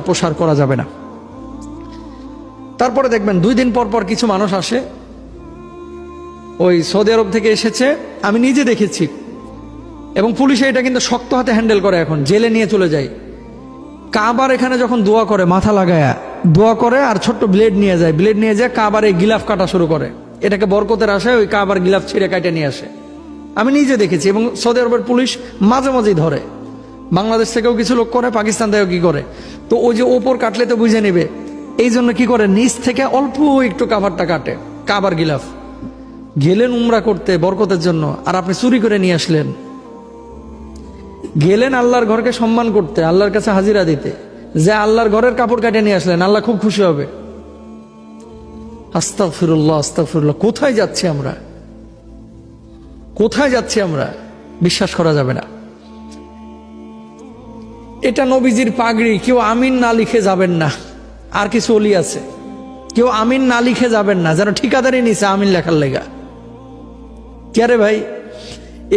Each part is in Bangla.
প্রসার করা যাবে না। তারপরে দেখবেন 2 দিন পর পর কিছু মানুষ আসে, ওই সৌদি আরব থেকে এসেছে, আমি নিজে দেখেছি, এবং পুলিশে এটা কিন্তু শক্ত হাতে হ্যান্ডেল করে, এখন জেলে নিয়ে চলে যায়। কাবার এখানে যখন দোয়া করে, মাথা লাগায়া দোয়া করে আর ছোট্ট ব্লেড নিয়ে যায় কাবার এই গিলাফ কাটা শুরু করে, এটাকে বরকতের আশায় ওই কাবার গিলাফ ছিঁড়ে কাটে নিয়ে আসে। আমি নিজে দেখেছি, এবং সৌদি আরবের পুলিশ মাঝে মাঝেই ধরে। বাংলাদেশ থেকেও কিছু লোক করে, পাকিস্তান থেকেও কি করে। তো ওই যে ওপর কাটলে তো বুঝে নেবে, এই জন্য কি করে নিচ থেকে অল্প একটু কাবারটা কাটে, কাবার গিলাফ। গেলেন উমরা করতে বরকতের জন্য, আর আপনি চুরি করে নিয়ে আসলেন। গেলেন আল্লাহর ঘরকে সম্মান করতে, আল্লাহর কাছে হাজিরা দিতে, যে আল্লাহর ঘরের কাপড় কাটে নিয়ে আসলেন, আল্লাহ খুব খুশি হবে। আস্তাগফিরুল্লাহ আস্তাগফিরুল্লাহ। কোথায় যাচ্ছি আমরা, কোথায় যাচ্ছি আমরা, বিশ্বাস করা যাবে না। এটা নবীজির পাগড়ি, কেউ আমিন না লিখে যাবেন না। আর কিছু ওলি আছে, কেউ আমিন না লিখে যাবেন না, যেন ঠিকাদারি নিছে আমিন লেখার লেগা। কে রে ভাই,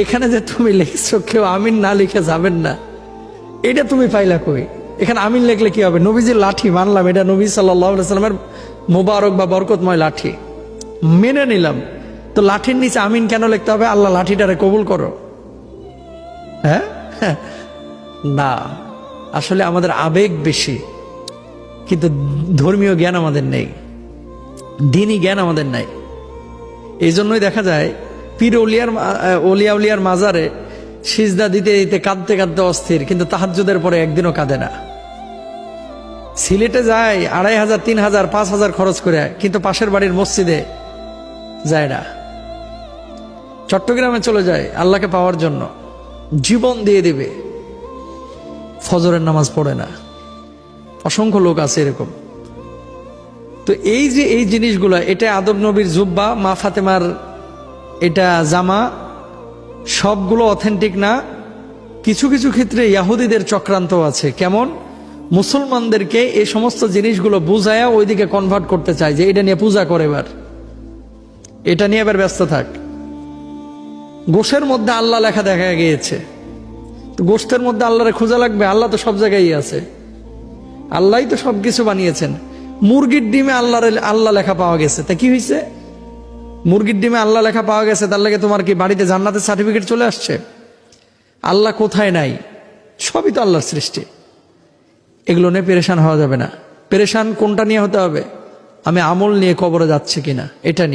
এখানে যে তুমি লিখছো কেউ আমিন না লিখে যাবেন না, এটা তুমি পাইলা কই? এখানে আমিন লিখলে কি হবে? নবীজির লাঠি মানলাম, এটা নবী সাল্লাল্লাহু আলাইহি সাল্লামের মোবারক বা বরকতময় লাঠি, মেনে নিলাম। তো লাঠির নিচে আমিন কেন লিখতে হবে? আল্লাহ লাঠিটারে কবুল করো। হ্যাঁ না, আসলে আমাদের আবেগ বেশি, কিন্তু ধর্মীয় জ্ঞান আমাদের নেই, দ্বীনি জ্ঞান আমাদের নাই। এই জন্যই দেখা যায় পীর ওলিয়া উলিয়ার মাজারে সিজদা দিতে দিতে কাঁদতে কাঁদতে অস্থির, কিন্তু তাহাজ্জুদের পরে একদিনও কাঁদে না। সিলেটে যায় 2500, 3000, 5000 খরচ করে, কিন্তু পাশের বাড়ির মসজিদে যায় না। চট্টগ্রামে চলে যায় আল্লাহকে পাওয়ার জন্য, জীবন দিয়ে দিবে, ফজরের নামাজ পড়ে না। অসংখ্য লোক আছে এরকম। তো এই যে এই জিনিসগুলো, এটা আদম নবীর জুব্বা, মা ফাতেমার এটা জামা, সবগুলো অথেন্টিক না। কিছু কিছু ক্ষেত্রে ইহুদিদের চক্রান্ত আছে। কেমন? মুসলমানদেরকে এই সমস্ত জিনিসগুলো বুঝায়া ওইদিকে কনভার্ট করতে চায়, যে এটা নিয়ে পূজা করে, এবার এটা নিয়ে এবার ব্যস্ত থাক। গোশের মধ্যে আল্লাহ লেখা দেখা গিয়েছে, তো গোশতের মধ্যে আল্লাহরে খোঁজা লাগবে? আল্লাহ তো সব জায়গায় আছে, আল্লাহই তো সবকিছু বানিয়েছেন। মুরগির ডিমে আল্লাহ লেখা পাওয়া গেছে, তা কি হয়েছে? মুরগির ডিমে আল্লাহ লেখা পাওয়া গেছে, তার লাগে তোমার কি বাড়িতে জান্নাতের সার্টিফিকেট চলে আসছে? আল্লাহ কোথায় নাই? সবই তো আল্লাহর সৃষ্টি। এগুলো নিয়ে পেরেশান হওয়া যাবে না। পেরেশান কোনটা নিয়ে হতে হবে? আমি আমল নিয়ে কবরে যাচ্ছি কিনা, এটা নিয়ে।